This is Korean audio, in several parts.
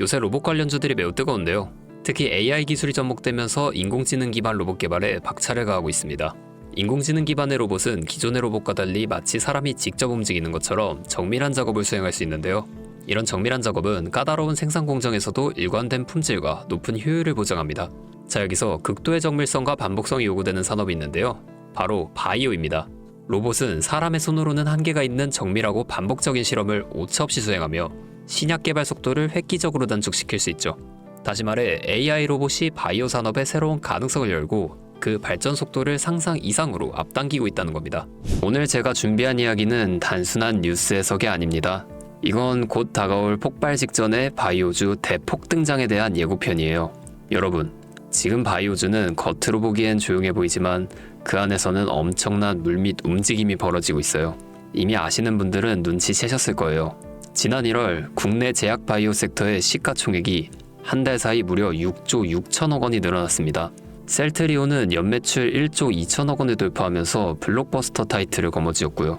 요새 로봇 관련주들이 매우 뜨거운데요. 특히 AI 기술이 접목되면서 인공지능 기반 로봇 개발에 박차를 가하고 있습니다. 인공지능 기반의 로봇은 기존의 로봇과 달리 마치 사람이 직접 움직이는 것처럼 정밀한 작업을 수행할 수 있는데요. 이런 정밀한 작업은 까다로운 생산 공정에서도 일관된 품질과 높은 효율을 보장합니다. 자, 여기서 극도의 정밀성과 반복성이 요구되는 산업이 있는데요. 바로 바이오입니다. 로봇은 사람의 손으로는 한계가 있는 정밀하고 반복적인 실험을 오차없이 수행하며 신약 개발 속도를 획기적으로 단축시킬 수 있죠. 다시 말해 AI 로봇이 바이오 산업의 새로운 가능성을 열고 그 발전 속도를 상상 이상으로 앞당기고 있다는 겁니다. 오늘 제가 준비한 이야기는 단순한 뉴스 해석이 아닙니다. 이건 곧 다가올 폭발 직전의 바이오주 대폭 등장에 대한 예고편이에요. 여러분, 지금 바이오주는 겉으로 보기엔 조용해 보이지만 그 안에서는 엄청난 물밑 움직임이 벌어지고 있어요. 이미 아시는 분들은 눈치채셨을 거예요. 지난 1월 국내 제약 바이오 섹터의 시가총액이 한 달 사이 무려 6조 6천억 원이 늘어났습니다. 셀트리온은 연매출 1조 2천억 원을 돌파하면서 블록버스터 타이틀을 거머쥐었고요.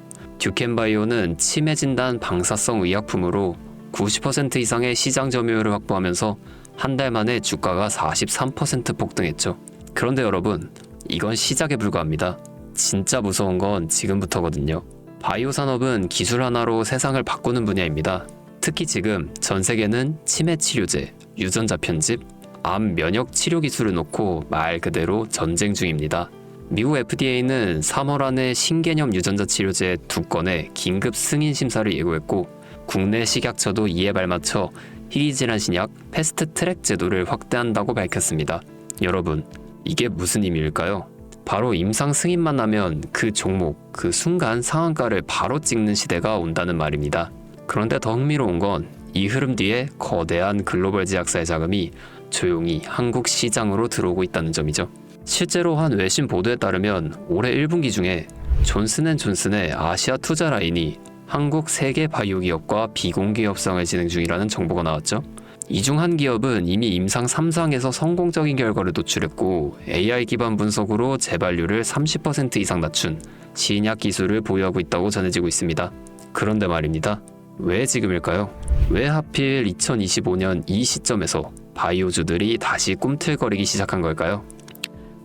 듀켄바이오는 치매 진단 방사성 의약품으로 90% 이상의 시장 점유율을 확보하면서 한 달 만에 주가가 43% 폭등했죠. 그런데 여러분, 이건 시작에 불과합니다. 진짜 무서운 건 지금부터거든요. 바이오 산업은 기술 하나로 세상을 바꾸는 분야입니다. 특히 지금 전 세계는 치매 치료제, 유전자 편집, 암 면역 치료 기술을 놓고 말 그대로 전쟁 중입니다. 미국 FDA는 3월 안에 신개념 유전자 치료제 2건의 긴급 승인 심사를 예고했고 국내 식약처도 이에 발맞춰 희귀질환 신약 패스트 트랙 제도를 확대한다고 밝혔습니다. 여러분, 이게 무슨 의미일까요? 바로 임상 승인만 나면 그 종목, 그 순간 상한가를 바로 찍는 시대가 온다는 말입니다. 그런데 더 흥미로운 건 이 흐름 뒤에 거대한 글로벌 제약사의 자금이 조용히 한국 시장으로 들어오고 있다는 점이죠. 실제로 한 외신 보도에 따르면 올해 1분기 중에 존슨앤존슨의 아시아 투자 라인이 한국 3개 바이오 기업과 비공개 협상을 진행 중이라는 정보가 나왔죠. 이 중 한 기업은 이미 임상 3상에서 성공적인 결과를 도출했고 AI 기반 분석으로 재발률을 30% 이상 낮춘 신약 기술을 보유하고 있다고 전해지고 있습니다. 그런데 말입니다. 왜 지금일까요? 왜 하필 2025년 이 시점에서 바이오주들이 다시 꿈틀거리기 시작한 걸까요?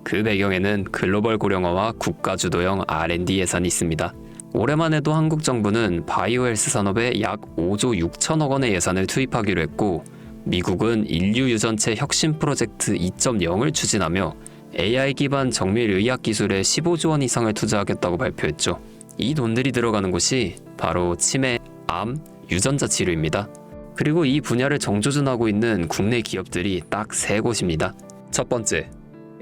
그 배경에는 글로벌 고령화와 국가주도형 R&D 예산이 있습니다. 올해만 해도 한국 정부는 바이오 헬스 산업에 약 5조 6천억 원의 예산을 투입하기로 했고 미국은 인류 유전체 혁신 프로젝트 2.0을 추진하며 AI 기반 정밀 의학 기술에 15조 원 이상을 투자하겠다고 발표했죠. 이 돈들이 들어가는 곳이 바로 치매, 암, 유전자 치료입니다. 그리고 이 분야를 정조준하고 있는 국내 기업들이 딱 3곳입니다. 첫 번째,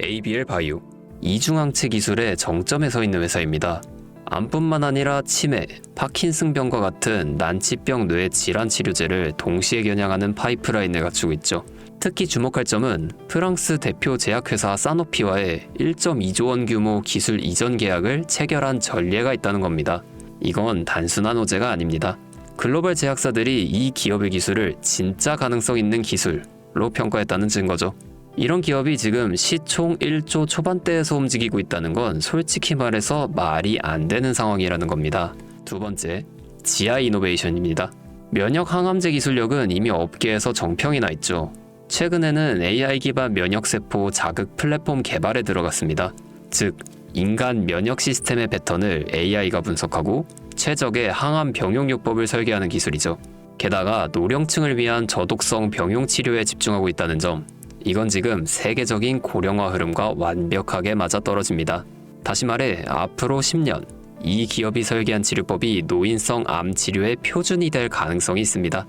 ABL 바이오. 이중항체 기술의 정점에 서 있는 회사입니다. 암뿐만 아니라 치매, 파킨슨병과 같은 난치병 뇌 질환 치료제를 동시에 겨냥하는 파이프라인을 갖추고 있죠. 특히 주목할 점은 프랑스 대표 제약회사 사노피와의 1.2조 원 규모 기술 이전 계약을 체결한 전례가 있다는 겁니다. 이건 단순한 호재가 아닙니다. 글로벌 제약사들이 이 기업의 기술을 진짜 가능성 있는 기술로 평가했다는 증거죠. 이런 기업이 지금 시총 1조 초반대에서 움직이고 있다는 건 솔직히 말해서 말이 안 되는 상황이라는 겁니다. 두 번째, GI 이노베이션입니다. 면역 항암제 기술력은 이미 업계에서 정평이 나 있죠. 최근에는 AI 기반 면역세포 자극 플랫폼 개발에 들어갔습니다. 즉, 인간 면역 시스템의 패턴을 AI가 분석하고 최적의 항암 병용요법을 설계하는 기술이죠. 게다가 노령층을 위한 저독성 병용 치료에 집중하고 있다는 점, 이건 지금 세계적인 고령화 흐름과 완벽하게 맞아떨어집니다. 다시 말해 앞으로 10년 이 기업이 설계한 치료법이 노인성 암 치료의 표준이 될 가능성이 있습니다.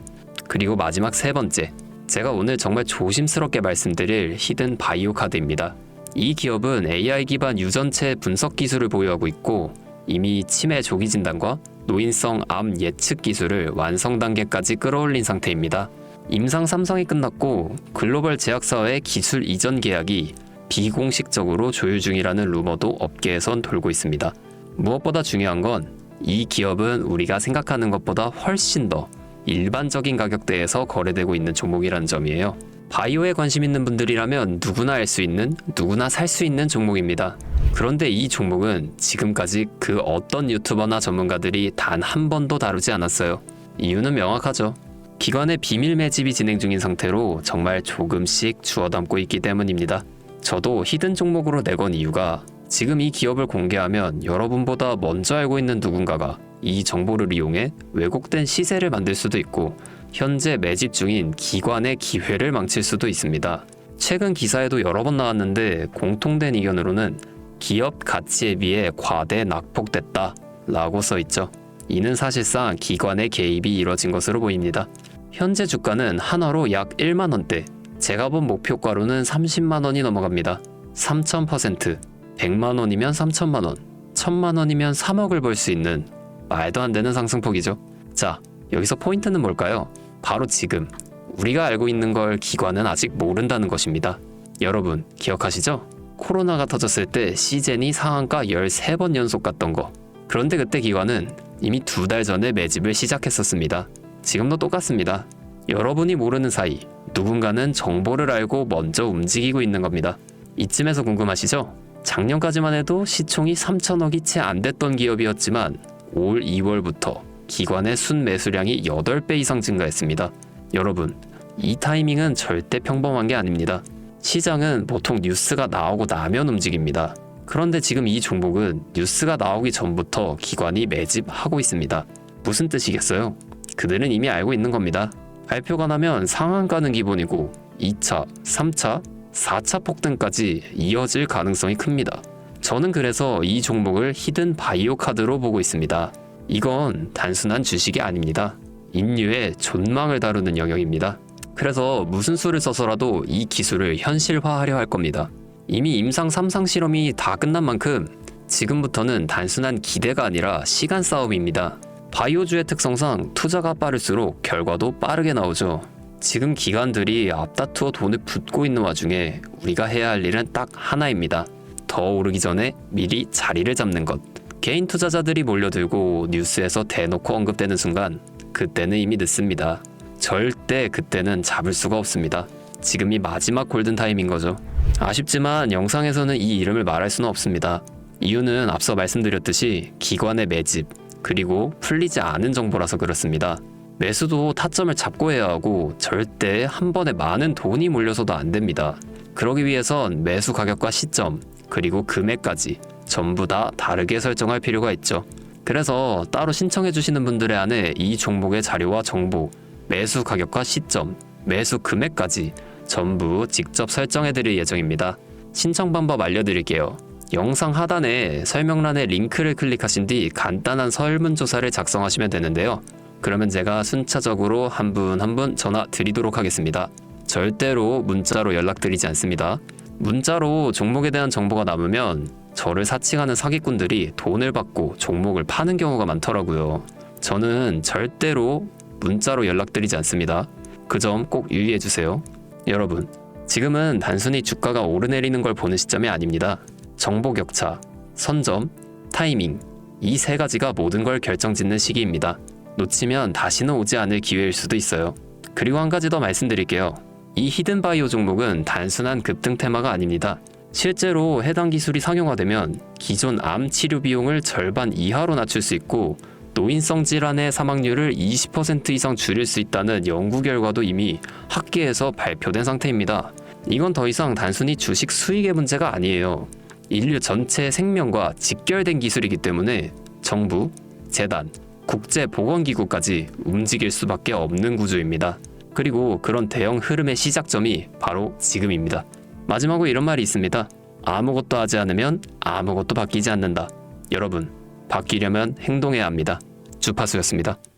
그리고 마지막 3번째, 제가 오늘 정말 조심스럽게 말씀드릴 히든 바이오 카드입니다. 이 기업은 AI 기반 유전체 분석 기술을 보유하고 있고 이미 치매 조기 진단과 노인성 암 예측 기술을 완성 단계까지 끌어올린 상태입니다. 임상 3상이 끝났고 글로벌 제약사와의 기술 이전 계약이 비공식적으로 조율 중이라는 루머도 업계에선 돌고 있습니다. 무엇보다 중요한 건 이 기업은 우리가 생각하는 것보다 훨씬 더 일반적인 가격대에서 거래되고 있는 종목이라는 점이에요. 바이오에 관심 있는 분들이라면 누구나 알 수 있는, 누구나 살 수 있는 종목입니다. 그런데 이 종목은 지금까지 그 어떤 유튜버나 전문가들이 단 한 번도 다루지 않았어요. 이유는 명확하죠. 기관의 비밀 매집이 진행 중인 상태로 정말 조금씩 주워 담고 있기 때문입니다. 저도 히든 종목으로 내건 이유가 지금 이 기업을 공개하면 여러분보다 먼저 알고 있는 누군가가 이 정보를 이용해 왜곡된 시세를 만들 수도 있고 현재 매집 중인 기관의 기회를 망칠 수도 있습니다. 최근 기사에도 여러 번 나왔는데 공통된 의견으로는 기업 가치에 비해 과대 낙폭됐다 라고 써있죠. 이는 사실상 기관의 개입이 이뤄진 것으로 보입니다. 현재 주가는 한화로 약 1만원대, 제가 본 목표가로는 30만원이 넘어갑니다. 3000%, 100만원이면 3천만원, 1000만원이면 3억을 벌 수 있는 말도 안 되는 상승폭이죠. 자, 여기서 포인트는 뭘까요? 바로 지금 우리가 알고 있는 걸 기관은 아직 모른다는 것입니다. 여러분 기억하시죠? 코로나가 터졌을 때 시젠이 상한가 13번 연속 갔던 거. 그런데 그때 기관은 이미 2달 전에 매집을 시작했었습니다. 지금도 똑같습니다. 여러분이 모르는 사이 누군가는 정보를 알고 먼저 움직이고 있는 겁니다. 이쯤에서 궁금하시죠? 작년까지만 해도 시총이 3천억이 채 안 됐던 기업이었지만 올 2월부터 기관의 순매수량이 8배 이상 증가했습니다. 여러분, 이 타이밍은 절대 평범한 게 아닙니다. 시장은 보통 뉴스가 나오고 나면 움직입니다. 그런데 지금 이 종목은 뉴스가 나오기 전부터 기관이 매집하고 있습니다. 무슨 뜻이겠어요? 그들은 이미 알고 있는 겁니다. 발표가 나면 상한가는 기본이고 2차, 3차, 4차 폭등까지 이어질 가능성이 큽니다. 저는 그래서 이 종목을 히든 바이오 카드로 보고 있습니다. 이건 단순한 주식이 아닙니다. 인류의 존망을 다루는 영역입니다. 그래서 무슨 수를 써서라도 이 기술을 현실화하려 할 겁니다. 이미 임상 3상 실험이 다 끝난 만큼 지금부터는 단순한 기대가 아니라 시간 싸움입니다. 바이오주의 특성상 투자가 빠를수록 결과도 빠르게 나오죠. 지금 기관들이 앞다투어 돈을 붓고 있는 와중에 우리가 해야 할 일은 딱 하나입니다. 더 오르기 전에 미리 자리를 잡는 것. 개인 투자자들이 몰려들고 뉴스에서 대놓고 언급되는 순간 그때는 이미 늦습니다. 절대 그때는 잡을 수가 없습니다. 지금이 마지막 골든타임인 거죠. 아쉽지만 영상에서는 이 이름을 말할 수는 없습니다. 이유는 앞서 말씀드렸듯이 기관의 매집, 그리고 풀리지 않은 정보라서 그렇습니다. 매수도 타점을 잡고 해야 하고 절대 한 번에 많은 돈이 몰려서도 안 됩니다. 그러기 위해선 매수 가격과 시점, 그리고 금액까지 전부 다 다르게 설정할 필요가 있죠. 그래서 따로 신청해 주시는 분들에 한해 이 종목의 자료와 정보, 매수 가격과 시점, 매수 금액까지 전부 직접 설정해 드릴 예정입니다. 신청 방법 알려드릴게요. 영상 하단에 설명란에 링크를 클릭하신 뒤 간단한 설문조사를 작성하시면 되는데요. 그러면 제가 순차적으로 한 분 한 분 전화 드리도록 하겠습니다. 절대로 문자로 연락드리지 않습니다. 문자로 종목에 대한 정보가 남으면 저를 사칭하는 사기꾼들이 돈을 받고 종목을 파는 경우가 많더라고요. 저는 절대로 문자로 연락드리지 않습니다. 그 점 꼭 유의해주세요. 여러분, 지금은 단순히 주가가 오르내리는 걸 보는 시점이 아닙니다. 정보 격차, 선점, 타이밍, 이 세 가지가 모든 걸 결정짓는 시기입니다. 놓치면 다시는 오지 않을 기회일 수도 있어요. 그리고 한 가지 더 말씀드릴게요. 이 히든바이오 종목은 단순한 급등 테마가 아닙니다. 실제로 해당 기술이 상용화되면 기존 암 치료 비용을 절반 이하로 낮출 수 있고 노인성 질환의 사망률을 20% 이상 줄일 수 있다는 연구 결과도 이미 학계에서 발표된 상태입니다. 이건 더 이상 단순히 주식 수익의 문제가 아니에요. 인류 전체의 생명과 직결된 기술이기 때문에 정부, 재단, 국제보건기구까지 움직일 수밖에 없는 구조입니다. 그리고 그런 대형 흐름의 시작점이 바로 지금입니다. 마지막으로 이런 말이 있습니다. 아무것도 하지 않으면 아무것도 바뀌지 않는다. 여러분, 바뀌려면 행동해야 합니다. 주파수였습니다.